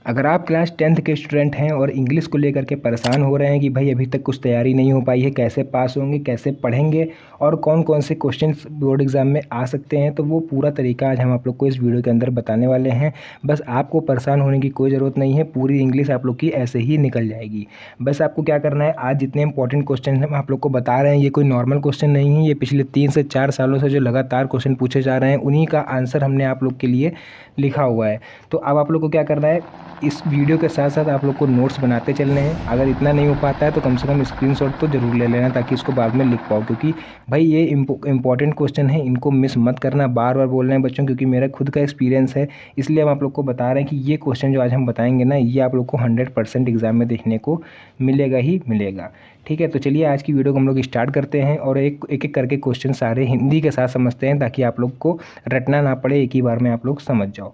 अगर आप class 10th के स्टूडेंट हैं और इंग्लिश को लेकर के परेशान हो रहे हैं कि भाई अभी तक कुछ तैयारी नहीं हो पाई है, कैसे पास होंगे, कैसे पढ़ेंगे और कौन कौन से क्वेश्चंस बोर्ड एग्जाम में आ सकते हैं, तो वो पूरा तरीका आज हम आप लोग को इस वीडियो के अंदर बताने वाले हैं। बस आपको परेशान होने की कोई ज़रूरत नहीं है, पूरी इंग्लिश आप लोग की ऐसे ही निकल जाएगी। बस आपको क्या करना है, आज जितने इंपॉर्टेंट क्वेश्चन हम आप लोग को बता रहे हैं ये कोई नॉर्मल क्वेश्चन नहीं है, ये पिछले 3 से 4 सालों से जो लगातार क्वेश्चन पूछे जा रहे हैं उन्हीं का आंसर हमने आप लोग के लिए लिखा हुआ है। तो अब आप लोग को क्या करना है, इस वीडियो के साथ साथ आप लोग को नोट्स बनाते चलने हैं। अगर इतना नहीं हो पाता है तो कम से कम स्क्रीनशॉट तो ज़रूर ले लेना ताकि इसको बाद में लिख पाओ, क्योंकि भाई ये इंपॉर्टेंट क्वेश्चन है, इनको मिस मत करना। बार बार बोल रहे हैं बच्चों, क्योंकि मेरा खुद का एक्सपीरियंस है, इसलिए हम आप लोग को बता रहे हैं कि ये क्वेश्चन जो आज हम बताएंगे ना, ये आप लोग को 100% एग्जाम में देखने को मिलेगा ही मिलेगा। ठीक है, तो चलिए आज की वीडियो को हम लोग स्टार्ट करते हैं और एक एक करके क्वेश्चन सारे हिंदी के साथ समझते हैं ताकि आप लोग को रटना ना पड़े, एक ही बार में आप लोग समझ जाओ।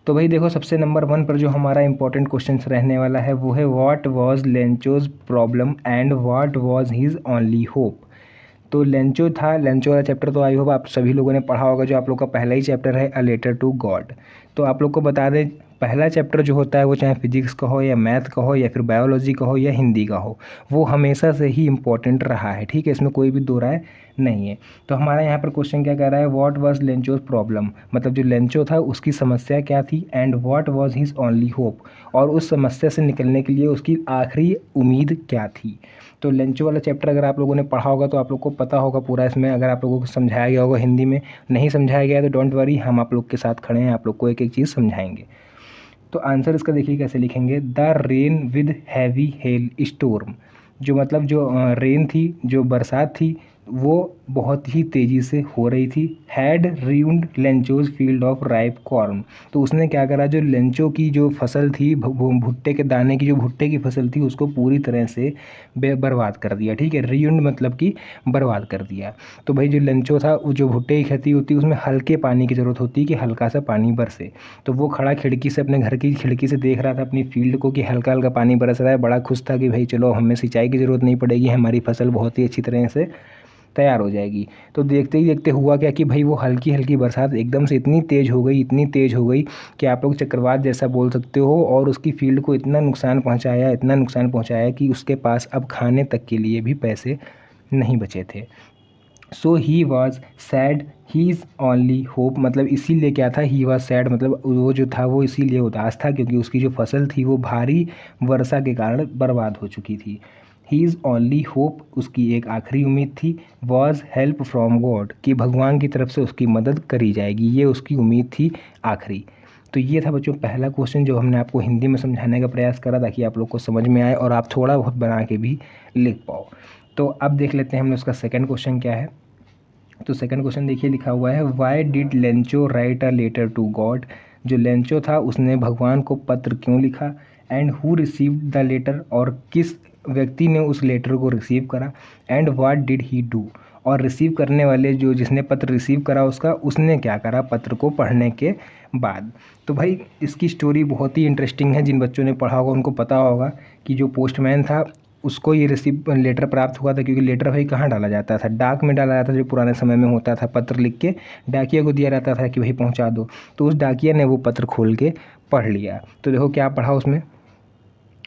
तो भाई देखो, सबसे नंबर 1 पर जो हमारा इंपॉर्टेंट क्वेश्चन रहने वाला है वो है what was Lencho's problem and what was his only hope. तो लेंचो था, लेंचो वाला चैप्टर तो आई होप आप सभी लोगों ने पढ़ा होगा, जो आप लोग का पहला ही चैप्टर है, अ लेटर टू गॉड। तो आप लोग को बता दें, पहला चैप्टर जो होता है वो चाहे फिजिक्स का हो या मैथ का हो या फिर बायोलॉजी का हो या हिंदी का हो, वो हमेशा से ही इम्पोर्टेंट रहा है। ठीक है, इसमें कोई भी दो राय नहीं है। तो हमारा यहाँ पर क्वेश्चन क्या कह रहा है, व्हाट वाज लेंचोज प्रॉब्लम, मतलब जो लेंचो था उसकी समस्या क्या थी, and what was his only hope, और उस समस्या से निकलने के लिए उसकी आखिरी उम्मीद क्या थी। तो लेंचो वाला चैप्टर अगर आप लोगों ने पढ़ा होगा तो आप लोग को पता होगा पूरा, इसमें अगर आप लोगों को समझाया गया होगा हिंदी में, नहीं समझाया गया है तो डोंट वरी, हम आप लोग के साथ खड़े हैं, आप लोग को एक एक चीज़ समझाएंगे। तो आंसर इसका देखिए कैसे लिखेंगे, the rain with heavy hello storm, जो मतलब जो रेन थी, जो बरसात थी, वो बहुत ही तेज़ी से हो रही थी। Had ruined Lencho's field of ripe corn, तो उसने क्या करा, जो लेंचो की जो फसल थी, भुट्टे के दाने की जो भुट्टे की फसल थी, उसको पूरी तरह से बर्बाद कर दिया। ठीक है, र्यून्ड मतलब कि बर्बाद कर दिया। तो भाई जो लेंचो था, वो जो भुट्टे की खेती होती है उसमें हल्के पानी की ज़रूरत होती है कि हल्का सा पानी बरसे। तो वो खड़ा खिड़की से, अपने घर की खिड़की से देख रहा था अपनी फील्ड को कि हल्का हल्का पानी बरस रहा है, बड़ा खुश था कि भाई चलो हमें सिंचाई की ज़रूरत नहीं पड़ेगी, हमारी फसल बहुत ही अच्छी तरह से तैयार हो जाएगी। तो देखते ही देखते हुआ क्या कि भाई वो हल्की हल्की बरसात एकदम से इतनी तेज़ हो गई, इतनी तेज़ हो गई कि आप लोग चक्रवात जैसा बोल सकते हो, और उसकी फील्ड को इतना नुकसान पहुंचाया, इतना नुकसान पहुंचाया कि उसके पास अब खाने तक के लिए भी पैसे नहीं बचे थे। So he was sad his only hope, मतलब इसीलिए क्या था, ही वॉज सैड मतलब वो जो था वो इसीलिए उदास था क्योंकि उसकी जो फसल थी वो भारी वर्षा के कारण बर्बाद हो चुकी थी। हीज़ ओनली होप, उसकी एक आखिरी उम्मीद थी। वॉज हेल्प फ्रॉम गॉड, कि भगवान की तरफ से उसकी मदद करी जाएगी, ये उसकी उम्मीद थी आखिरी। तो ये था बच्चों पहला क्वेश्चन जो हमने आपको हिंदी में समझाने का प्रयास करा ताकि आप लोग को समझ में आए और आप थोड़ा बहुत बना के भी लिख पाओ। तो अब देख लेते हैं हमने उसका सेकंड क्वेश्चन क्या है। तो सेकंड क्वेश्चन देखिए लिखा हुआ है, why did Lencho write a letter to God, जो लेंचो था उसने भगवान को पत्र क्यों लिखा, and who received the letter, और किस व्यक्ति ने उस लेटर को रिसीव करा, and what did he do, और रिसीव करने वाले जो जिसने पत्र रिसीव करा उसका उसने क्या करा पत्र को पढ़ने के बाद। तो भाई इसकी स्टोरी बहुत ही इंटरेस्टिंग है, जिन बच्चों ने पढ़ा होगा उनको पता होगा कि जो पोस्टमैन था उसको ये रिसीव लेटर प्राप्त हुआ था, क्योंकि लेटर भाई कहाँ डाला जाता था, डाक में डाला जाता था, जो पुराने समय में होता था, पत्र लिख के डाकिया को दिया जाता था कि भाई पहुँचा दो। तो उस डाकिया ने वो पत्र खोल के पढ़ लिया। तो देखो क्या पढ़ा उसमें,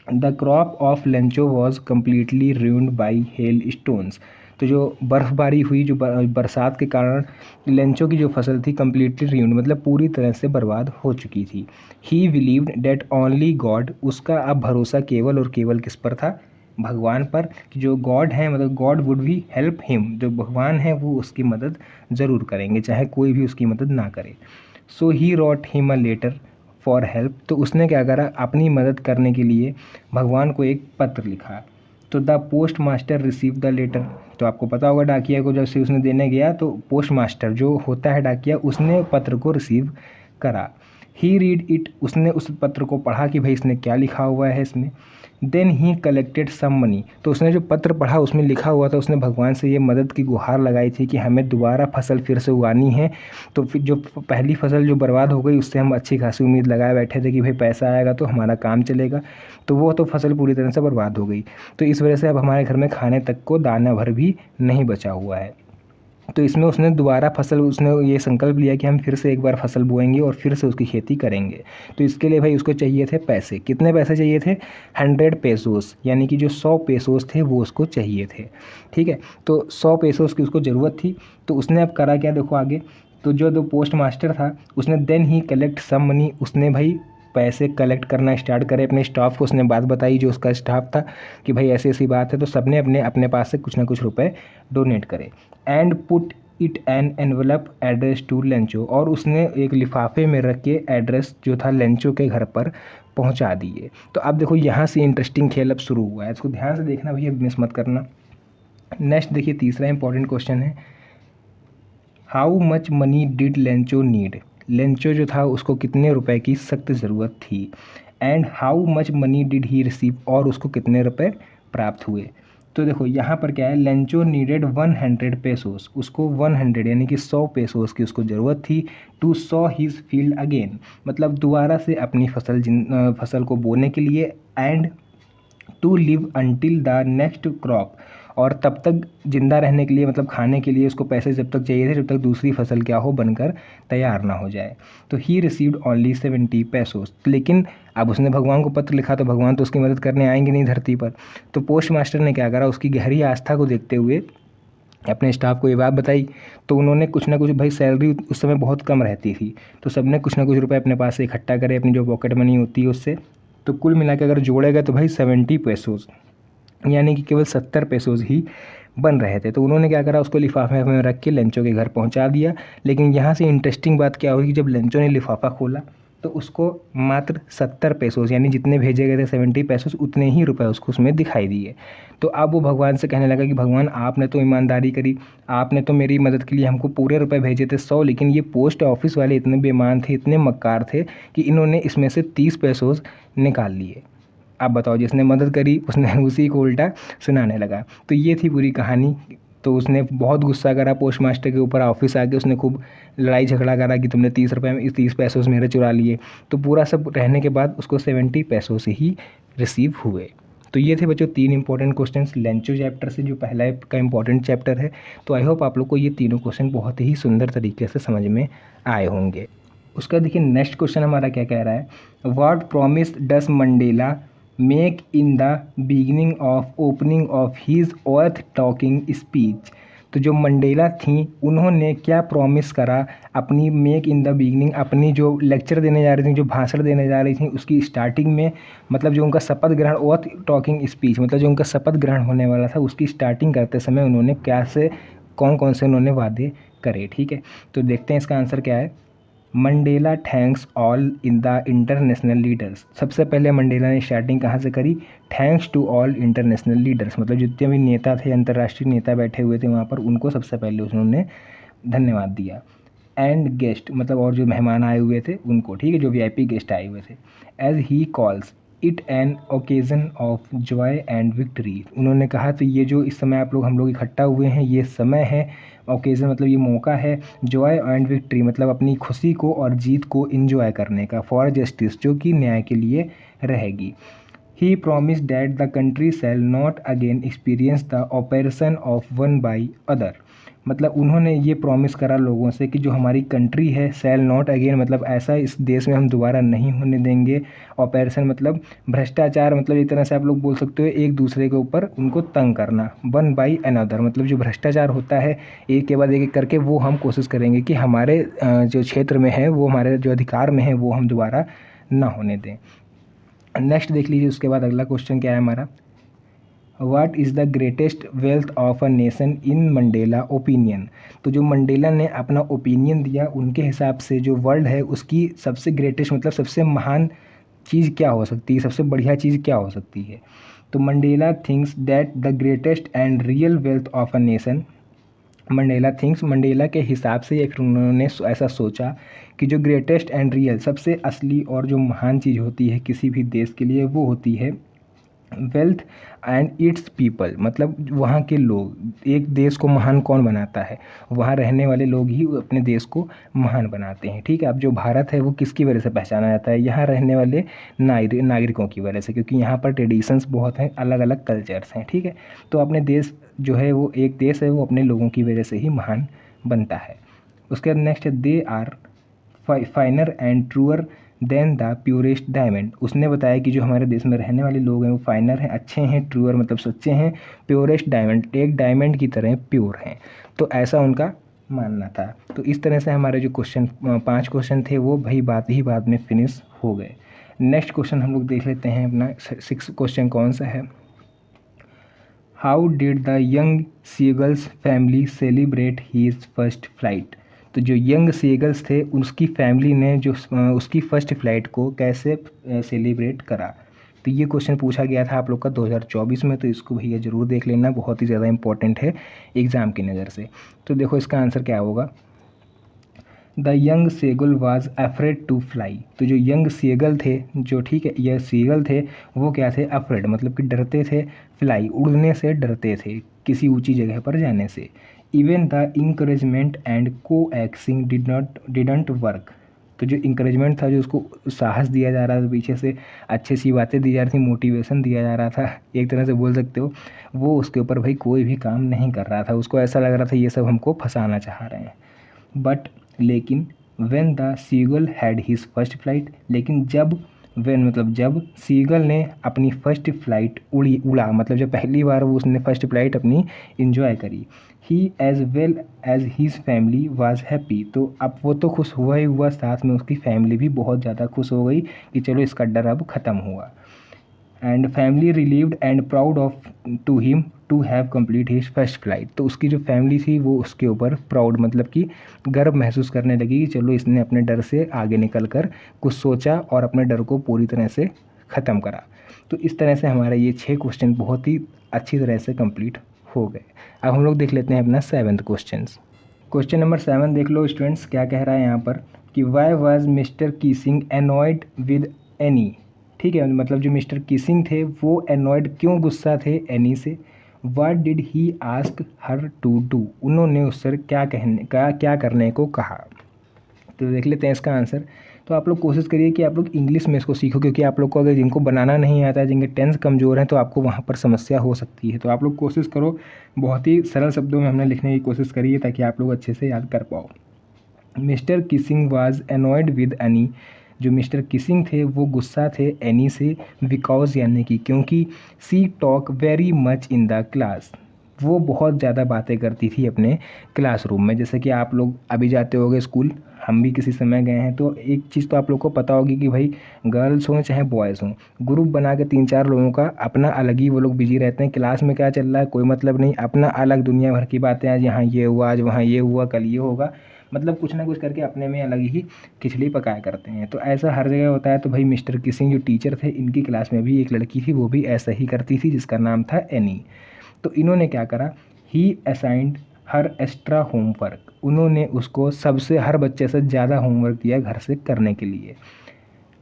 the crop of Lencho was completely ruined by hail stones, तो जो बर्फ़बारी हुई, जो बरसात के कारण लेंचो की जो फसल थी कम्प्लीटली ruined मतलब पूरी तरह से बर्बाद हो चुकी थी। He believed that only God, उसका अब भरोसा केवल और केवल किस पर था, भगवान पर, कि जो गॉड है मतलब गॉड वुड भी हेल्प हिम, जो भगवान है वो उसकी मदद ज़रूर करेंगे चाहे कोई भी उसकी मदद ना करे। So he wrote him a letter for help, तो उसने क्या करा, अपनी मदद करने के लिए भगवान को एक पत्र लिखा। तो the postmaster receive the letter, तो आपको पता होगा डाकिया को जब से उसने देने गया तो पोस्ट मास्टर जो होता है डाकिया, उसने पत्र को रिसीव करा। ही रीड इट, उसने उस पत्र को पढ़ा कि भाई इसने क्या लिखा हुआ है इसमें। Then he collected some money, तो उसने जो पत्र पढ़ा उसमें लिखा हुआ था, उसने भगवान से ये मदद की गुहार लगाई थी कि हमें दोबारा फसल फिर से उगानी है। तो फिर जो पहली फसल जो बर्बाद हो गई उससे हम अच्छी खासी उम्मीद लगाए बैठे थे कि भाई पैसा आएगा तो हमारा काम चलेगा, तो वो तो फसल पूरी तरह से बर्बाद हो गई। तो इस वजह से अब हमारे घर में खाने तक को दाना भर भी नहीं बचा हुआ है। तो इसमें उसने दोबारा फसल, उसने ये संकल्प लिया कि हम फिर से एक बार फसल बोएंगे और फिर से उसकी खेती करेंगे। तो इसके लिए भाई उसको चाहिए थे पैसे। कितने पैसे चाहिए थे? 100 पेसोस, यानी कि जो 100 पेसोस थे वो उसको चाहिए थे। ठीक है, तो 100 पेसोस की उसको ज़रूरत थी। तो उसने अब करा क्या, देखो आगे। तो जो दो पोस्ट मास्टर था उसने then he collect some money, उसने भाई पैसे कलेक्ट करना स्टार्ट करे। अपने स्टाफ को उसने बात बताई, जो उसका स्टाफ था, कि भाई ऐसी ऐसी बात है। तो सबने अपने अपने पास से कुछ ना कुछ रुपए डोनेट करे। And put it in envelope address to Lencho, और उसने एक लिफाफे में रख के एड्रेस जो था लेंचो के घर पर पहुंचा दिए। तो अब देखो यहाँ से इंटरेस्टिंग खेल अब शुरू हुआ है, इसको ध्यान से देखना भैया, मिस मत करना। नेक्स्ट देखिए, तीसरा इंपॉर्टेंट क्वेश्चन है, how much money did Lencho need. Lencho जो था उसको कितने रुपए की सख्त ज़रूरत थी। And how much money did he receive, और उसको कितने रुपए प्राप्त हुए। तो देखो यहाँ पर क्या है, लेंचो नीडेड 100 पेसोस, उसको 100 यानी कि 100 पेसोस की उसको ज़रूरत थी। To sow his field again, मतलब दोबारा से अपनी फसल को बोने के लिए। And to live until the next crop, और तब तक ज़िंदा रहने के लिए, मतलब खाने के लिए उसको पैसे जब तक चाहिए थे, जब तक दूसरी फसल क्या हो, बनकर तैयार ना हो जाए। तो ही रिसीव्ड ओनली 70 पेसोस। लेकिन अब उसने भगवान को पत्र लिखा, तो भगवान तो उसकी मदद करने आएंगे नहीं धरती पर। तो पोस्ट मास्टर ने क्या करा, उसकी गहरी आस्था को देखते हुए अपने स्टाफ को ये बात बताई। तो उन्होंने कुछ ना कुछ, भाई सैलरी उस समय बहुत कम रहती थी, तो सबने कुछ ना कुछ रुपए अपने पास से इकट्ठा करे, अपनी जो पॉकेट मनी होती है उससे। तो कुल मिला के अगर जोड़ेगा तो भाई 70 पेसोस, यानी कि केवल 70 पेसोस ही बन रहे थे। तो उन्होंने क्या करा, उसको लिफाफे में रख के लेंचो के घर पहुंचा दिया। लेकिन यहाँ से इंटरेस्टिंग बात क्या हुई कि जब लेंचो ने लिफाफा खोला तो उसको मात्र 70 पेसोस, यानी जितने भेजे गए थे 70 पेसोस, उतने ही रुपए उसको उसमें दिखाई दिए। तो अब वो भगवान से कहने लगा कि भगवान, आपने तो ईमानदारी करी, आपने तो मेरी मदद के लिए हमको पूरे रुपए भेजे थे 100, लेकिन ये पोस्ट ऑफिस वाले इतने बेईमान थे, इतने मक्कार थे कि इन्होंने इसमें से 30 पेसोस निकाल लिए। आप बताओ, जिसने मदद करी उसने उसी को उल्टा सुनाने लगा। तो ये थी पूरी कहानी। तो उसने बहुत गुस्सा करा पोस्ट मास्टर के ऊपर, ऑफिस आके उसने खूब लड़ाई झगड़ा करा कि तुमने 30 पैसों से मेरे चुरा लिए। तो पूरा सब रहने के बाद उसको 70 पैसों से ही रिसीव हुए। तो ये थे बच्चों 3 इंपॉर्टेंट क्वेश्चंस लेंचो चैप्टर से, जो पहला का इंपॉर्टेंट चैप्टर है। तो आई होप आप लोग को ये तीनों क्वेश्चन बहुत ही सुंदर तरीके से समझ में आए होंगे। उसका देखिए नेक्स्ट क्वेश्चन हमारा क्या कह रहा है, what promise does Mandela make in the beginning of opening of his earth talking speech. तो जो मंडेला थी उन्होंने क्या प्रॉमिस करा अपनी मेक इन द बिगिनिंग, अपनी जो लेक्चर देने जा रही थी, जो भाषण देने जा रही थी उसकी स्टार्टिंग में, मतलब जो उनका शपथ ग्रहण, अर्थ टॉकिंग स्पीच मतलब जो उनका शपथ ग्रहण होने वाला था, उसकी स्टार्टिंग करते समय उन्होंने क्या से कौन कौन से उन्होंने वादे करे। ठीक है, तो देखते हैं इसका आंसर क्या है। Mandela thanks all in the international leaders. सबसे पहले मंडेला ने स्टार्टिंग कहाँ से करी, thanks to all international leaders, मतलब जितने भी नेता थे, अंतर्राष्ट्रीय नेता बैठे हुए थे वहाँ पर, उनको सबसे पहले उन्होंने धन्यवाद दिया। एंड गेस्ट, मतलब और जो मेहमान आए हुए थे उनको, ठीक है, जो वीआईपी गेस्ट आए हुए थे। As he calls it an occasion of joy and victory. उन्होंने कहा तो ये जो इस समय आप लोग हम लोग इकट्ठा हुए हैं, ये समय है, ओकेज़न मतलब ये मौका है, जॉय एंड विक्ट्री मतलब अपनी खुशी को और जीत को इंजॉय करने का, फॉर जस्टिस जो कि न्याय के लिए रहेगी। He promise that the country shall not again experience the operation of one by other. मतलब उन्होंने ये प्रॉमिस करा लोगों से कि जो हमारी कंट्री है, शैल नॉट अगेन मतलब ऐसा इस देश में हम दोबारा नहीं होने देंगे। ऑपरेशन मतलब भ्रष्टाचार, मतलब एक तरह से आप लोग बोल सकते हो एक दूसरे के ऊपर उनको तंग करना। वन बाई अनदर मतलब जो भ्रष्टाचार होता है एक के बाद एक करके, वो हम कोशिश करेंगे कि हमारे जो क्षेत्र में है, वो हमारे जो अधिकार में है, वो हम दोबारा ना होने दें। नेक्स्ट देख लीजिए, उसके बाद अगला क्वेश्चन क्या है हमारा, what is the greatest wealth of a nation in Mandela opinion. तो जो मंडेला ने अपना ओपिनियन दिया, उनके हिसाब से जो वर्ल्ड है उसकी सबसे ग्रेटेस्ट मतलब सबसे महान चीज़ क्या हो सकती है, सबसे बढ़िया चीज़ क्या हो सकती है। तो Mandela thinks that the greatest and real wealth of a nation, Mandela thinks, Mandela के हिसाब से या फिर उन्होंने ऐसा सोचा कि जो ग्रेटेस्ट एंड रियल सबसे असली और जो महान चीज़ होती है किसी भी देश के लिए, वो होती है वेल्थ एंड इट्स पीपल, मतलब वहाँ के लोग। एक देश को महान कौन बनाता है? वहाँ रहने वाले लोग ही अपने देश को महान बनाते हैं। ठीक है, अब जो भारत है वो किसकी वजह से पहचाना जाता है? यहाँ रहने वाले नागरिकों की वजह से, क्योंकि यहाँ पर ट्रेडिशंस बहुत हैं, अलग अलग कल्चर्स हैं। ठीक है, तो अपने देश जो है वो एक देश है, वो अपने लोगों की वजह से ही महान बनता है। उसके बाद नेक्स्ट है they are finer and truer than the purest diamond. उसने बताया कि जो हमारे देश में रहने वाले लोग हैं वो फाइनर हैं, अच्छे हैं, ट्रूअर मतलब सच्चे हैं, प्योरेस्ट डायमंड एक डायमंड की तरह प्योर हैं। तो ऐसा उनका मानना था। तो इस तरह से हमारे जो क्वेश्चन 5 क्वेश्चन थे वो भाई बाद में फिनिश हो गए। नेक्स्ट क्वेश्चन हम लोग देख लेते हैं अपना 6 क्वेश्चन कौन सा है। How did the young seagull's family celebrate his first flight. तो जो यंग सीगल्स थे उसकी फैमिली ने जो उसकी फ़र्स्ट फ्लाइट को कैसे सेलिब्रेट करा। तो ये क्वेश्चन पूछा गया था आप लोग का 2024 में, तो इसको भैया ज़रूर देख लेना, बहुत ही ज़्यादा इंपॉर्टेंट है एग्ज़ाम की नज़र से। तो देखो इसका आंसर क्या होगा। The young seagull was afraid to fly. तो जो यंग सेगल थे, जो ठीक है यह सीगल थे, वो क्या थे? अफ्रेड मतलब कि डरते थे, फ्लाई उड़ने से डरते थे, किसी ऊंची जगह पर जाने से। इवन द इंकरेजमेंट एंड को एक्सिंग डिडंट वर्क। तो जो इंकरेजमेंट था, जो उसको साहस दिया जा रहा था पीछे से, अच्छी सी बातें दी जा रही थी, मोटिवेशन दिया जा रहा था, एक तरह से बोल सकते हो, वो उसके ऊपर भाई कोई भी काम नहीं कर रहा था। उसको ऐसा लग रहा था ये सब हमको फंसाना चाह रहे हैं। बट लेकिन when the seagull had his first flight, लेकिन जब वेन मतलब जब सीगल ने अपनी फर्स्ट फ्लाइट उड़ा, मतलब जब पहली बार वो उसने फर्स्ट फ्लाइट अपनी इंजॉय करी, he as well as his family was happy. तो अब वो तो खुश हुआ ही हुआ, साथ में उसकी फैमिली भी बहुत ज़्यादा खुश हो गई कि चलो इसका डर अब ख़त्म हुआ। And family relieved and proud of to him to have complete his first flight. तो उसकी जो फैमिली थी वो उसके ऊपर प्राउड मतलब कि गर्व महसूस करने लगी कि चलो इसने अपने डर से आगे निकल कर कुछ सोचा और अपने डर को पूरी तरह से ख़त्म करा। तो इस तरह से हमारे ये 6 क्वेश्चन बहुत ही अच्छी तरह से कंप्लीट हो गए। अब हम लोग देख लेते हैं अपना 7th क्वेश्चन। क्वेश्चन नंबर 7 देख लो स्टूडेंट्स, क्या कह रहा है यहाँ पर कि why was Mr Keesing annoyed with Anne. ठीक है, मतलब जो मिस्टर किसिंग थे वो एनॉयड क्यों गुस्सा थे एनी से। What did he ask her to do, उन्होंने उससे क्या करने को कहा। तो देख लेते हैं इसका आंसर। तो आप लोग कोशिश करिए कि आप लोग इंग्लिश में इसको सीखो, क्योंकि आप लोग को अगर जिनको बनाना नहीं आता है, जिनके टेंस कमज़ोर हैं, तो आपको वहाँ पर समस्या हो सकती है। तो आप लोग कोशिश करो, बहुत ही सरल शब्दों में हमने लिखने की कोशिश करी है ताकि आप लोग अच्छे से याद कर पाओ। Mister Keesing was annoyed with any. जो मिस्टर किसिंग थे वो गुस्सा थे एनी से, बिकॉज यानी कि क्योंकि she talk very much in the class, वो बहुत ज़्यादा बातें करती थी अपने क्लासरूम में। जैसे कि आप लोग अभी जाते होगे स्कूल, हम भी किसी समय गए हैं, तो एक चीज़ तो आप लोग को पता होगी कि भाई गर्ल्स हों चाहे बॉयज़ हों, ग्रुप बना के 3-4 लोगों का अपना अलग ही वो लोग बिजी रहते हैं। क्लास में क्या चल रहा है कोई मतलब नहीं, अपना अलग दुनिया भर की बातें, आज यहाँ ये हुआ, आज वहाँ ये हुआ, कल ये होगा, मतलब कुछ ना कुछ करके अपने में अलग ही खिचड़ी पकाया करते हैं। तो ऐसा हर जगह होता है। तो भाई मिस्टर किसिंग जो टीचर थे, इनकी क्लास में भी एक लड़की थी, वो भी ऐसा ही करती थी, जिसका नाम था एनी। तो इन्होंने क्या करा, ही असाइंड हर एक्स्ट्रा होमवर्क, उन्होंने उसको सबसे हर बच्चे से ज़्यादा होमवर्क दिया घर से करने के लिए।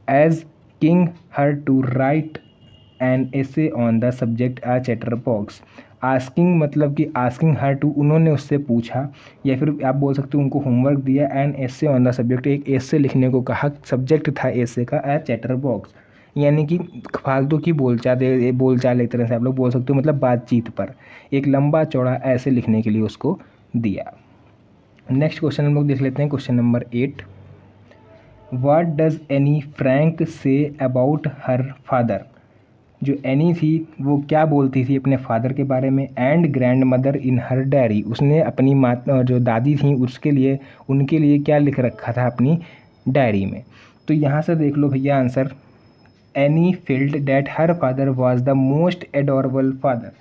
Asking her to write an essay on the subject a chatterbox. Asking मतलब कि आस्किंग हर टू, उन्होंने उससे पूछा, या फिर आप बोल सकते हो उनको होमवर्क दिया, N essay on the subject, एक एसे लिखने को कहा, सब्जेक्ट था एसे का आ चैटर बॉक्स, यानी कि फालतू की बोलचाल एक तरह से आप लोग बोल सकते हो, मतलब बातचीत पर एक लंबा चौड़ा ऐसे लिखने के लिए उसको दिया। नेक्स्ट क्वेश्चन हम लोग देख लेते हैं, question number 8। What does Anne Frank say about her father. जो एनी थी वो क्या बोलती थी अपने फादर के बारे में। And grand mother in her diary, उसने अपनी माता जो दादी थी उसके लिए उनके लिए क्या लिख रखा था अपनी डायरी में। तो यहाँ से देख लो भैया answer. Any field that her father was the most adorable father.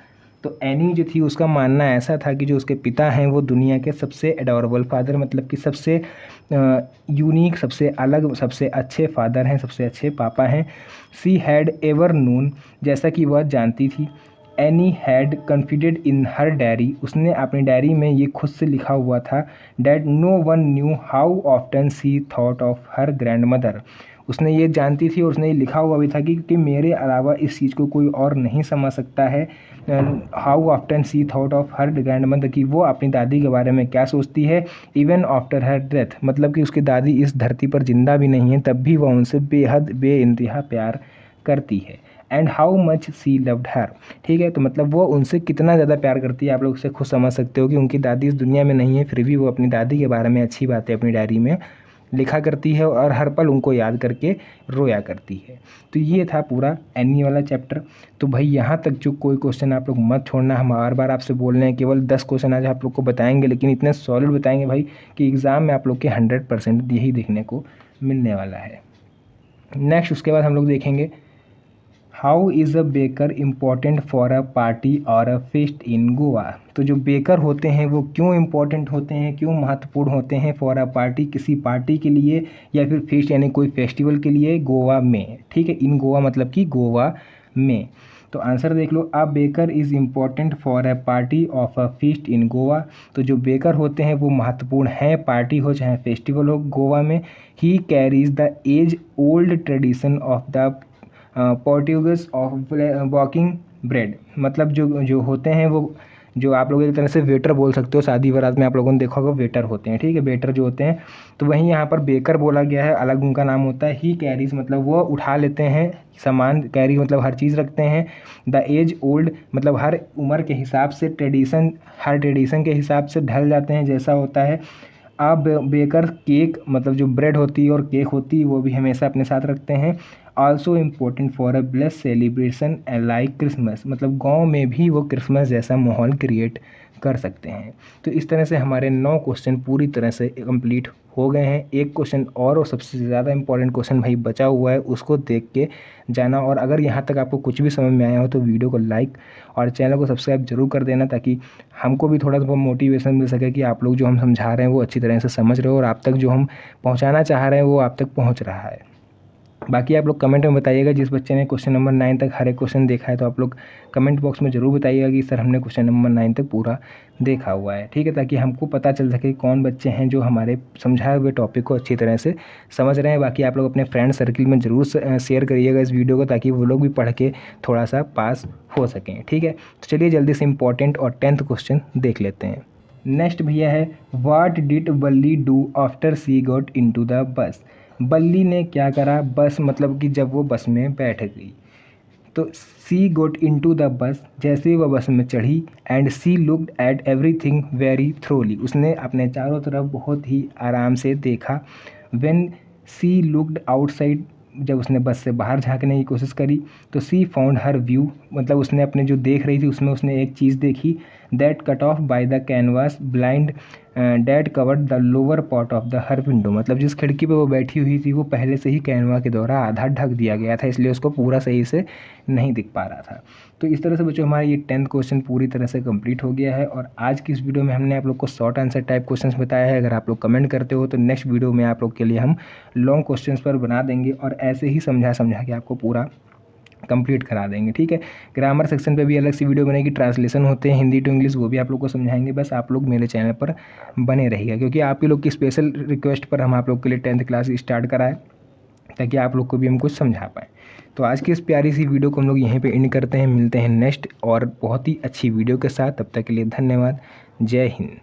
तो एनी जो थी उसका मानना ऐसा था कि जो उसके पिता हैं वो दुनिया के सबसे एडोरेबल फादर, मतलब कि सबसे यूनिक, सबसे अलग, सबसे अच्छे फादर हैं, सबसे अच्छे पापा हैं। सी हैड एवर नोन, जैसा कि वह जानती थी। Anne had confided in her diary, उसने अपनी डायरी में ये खुद से लिखा हुआ था। That no one knew how often she thought of her grandmother, उसने ये जानती थी और उसने ये लिखा हुआ भी था कि मेरे अलावा इस चीज़ को कोई और नहीं समझ सकता है। How often she thought of her grandmother, कि वो अपनी दादी के बारे में क्या सोचती है, इवन आफ्टर हर डेथ, मतलब कि उसकी दादी इस धरती पर जिंदा भी नहीं है तब भी वह उनसे बेहद बेइंतहा प्यार करती है। And how much see loved her, ठीक है, तो मतलब वो उनसे कितना ज़्यादा प्यार करती है, आप लोग उससे खुद समझ सकते हो कि उनकी दादी इस दुनिया में नहीं है फिर भी वो अपनी दादी के बारे में अच्छी बातें अपनी डायरी में लिखा करती है और हर पल उनको याद करके रोया करती है। तो ये था पूरा एनी वाला चैप्टर। तो भाई यहाँ तक जो कोई क्वेश्चन आप लोग मत छोड़ना, हम बार बार आपसे बोल रहे हैं, केवल 10 क्वेश्चन आज आप लोग को बताएंगे लेकिन इतने सॉलिड बताएंगे भाई कि एग्ज़ाम में आप लोग के 100% यही देखने को मिलने वाला है। नेक्स्ट उसके बाद हम लोग देखेंगे how is a baker important for a party और अ फेस्ट इन गोवा। तो जो बेकर होते हैं वो क्यों इम्पॉर्टेंट होते हैं, क्यों महत्वपूर्ण होते हैं फॉर अ पार्टी, किसी पार्टी के लिए या फिर फेस्ट यानी कोई फेस्टिवल के लिए गोवा में, ठीक है, इन गोवा मतलब कि गोवा में। तो आंसर देख लो, a baker is important for a party of a feast in Goa. तो जो बेकर होते हैं वो महत्वपूर्ण हैं, पार्टी हो चाहे फेस्टिवल हो गोवा में। He carries the age old tradition of the Portuguese of walking bread, मतलब जो जो होते हैं वो, जो आप लोग एक तरह से वेटर बोल सकते हो, शादी बारात में आप लोगों ने देखा होगा वेटर होते हैं, ठीक है, वेटर जो होते हैं, तो वहीं यहाँ पर बेकर बोला गया है, अलग उनका नाम होता है। ही कैरीज मतलब वो उठा लेते हैं सामान, कैरी मतलब हर चीज़ रखते हैं, द एज ओल्ड मतलब हर उम्र के हिसाब से, ट्रेडिशन हर ट्रेडिशन के हिसाब से ढल जाते हैं जैसा होता है। आप बेकर केक मतलब जो ब्रेड होती है और केक होती है वो भी हमेशा अपने साथ रखते हैं। Also important for a bless celebration like Christmas, मतलब गांव में भी वो क्रिसमस जैसा माहौल क्रिएट कर सकते हैं। तो इस तरह से हमारे 9 क्वेश्चन पूरी तरह से कंप्लीट हो गए हैं। एक क्वेश्चन और सबसे ज़्यादा इंपॉर्टेंट क्वेश्चन भाई बचा हुआ है, उसको देख के जाना। और अगर यहाँ तक आपको कुछ भी समझ में आया हो तो वीडियो को लाइक और चैनल को सब्सक्राइब जरूर कर देना, ताकि हमको भी थोड़ा सा मोटिवेशन मिल सके कि आप लोग जो हम समझा रहे हैं वो अच्छी तरह से समझ रहे हो और आप तक जो हम पहुँचाना चाह रहे हैं वो आप तक पहुँच रहा है। बाकी आप लोग कमेंट में बताइएगा, जिस बच्चे ने क्वेश्चन नंबर 9 तक हर एक क्वेश्चन देखा है तो आप लोग कमेंट बॉक्स में ज़रूर बताइएगा कि सर हमने क्वेश्चन नंबर 9 तक पूरा देखा हुआ है, ठीक है, ताकि हमको पता चल सके कौन बच्चे हैं जो हमारे समझाए हुए टॉपिक को अच्छी तरह से समझ रहे हैं। बाकी आप लोग अपने फ्रेंड सर्किल में ज़रूर शेयर करिएगा इस वीडियो को, ताकि वो लोग भी पढ़ के थोड़ा सा पास हो सकें, ठीक है। तो चलिए जल्दी से इंपॉर्टेंट और 10th क्वेश्चन देख लेते हैं। नेक्स्ट भैया है, what did Valli do after she got into the bus. Valli ने क्या करा, बस मतलब कि जब वो बस में बैठ गई। तो सी गोट इनटू द बस, जैसे ही वह बस में चढ़ी, and she looked at everything very thoroughly, उसने अपने चारों तरफ बहुत ही आराम से देखा। व्हेन सी लुक्ड आउटसाइड, जब उसने बस से बाहर झांकने की कोशिश करी, तो सी फाउंड हर व्यू, मतलब उसने अपने जो देख रही थी उसमें उसने एक चीज़ देखी, that cut off by the canvas blind that covered the lower part of the her window, मतलब जिस खिड़की पे वो बैठी हुई थी वो पहले से ही कैनवा के द्वारा आधा ढक दिया गया था, इसलिए उसको पूरा सही से नहीं दिख पा रहा था। तो इस तरह से बच्चों हमारा ये 10th क्वेश्चन पूरी तरह से कंप्लीट हो गया है। और आज की इस वीडियो में हमने आप लोग को शॉर्ट आंसर टाइप क्वेश्चंस बताया है। अगर आप लोग कमेंट करते हो तो नेक्स्ट वीडियो में आप लोग के लिए हम लॉन्ग क्वेश्चंस पर बना देंगे और ऐसे ही समझा के आपको पूरा कंप्लीट करा देंगे, ठीक है। ग्रामर सेक्शन पे भी अलग सी वीडियो बनेगी, ट्रांसलेशन होते हैं हिंदी टू इंग्लिश, वो भी आप लोग को समझाएंगे। बस आप लोग मेरे चैनल पर बने रहिएगा, क्योंकि आप ही लोग की स्पेशल रिक्वेस्ट पर हम आप लोग के लिए 10th क्लास स्टार्ट कराएं, ताकि आप लोग को भी हम कुछ समझा पाएँ। तो आज की इस प्यारी सी वीडियो को हम लोग यहीं पे एंड करते हैं, मिलते हैं नेक्स्ट और बहुत ही अच्छी वीडियो के साथ। तब तक के लिए धन्यवाद, जय हिंद।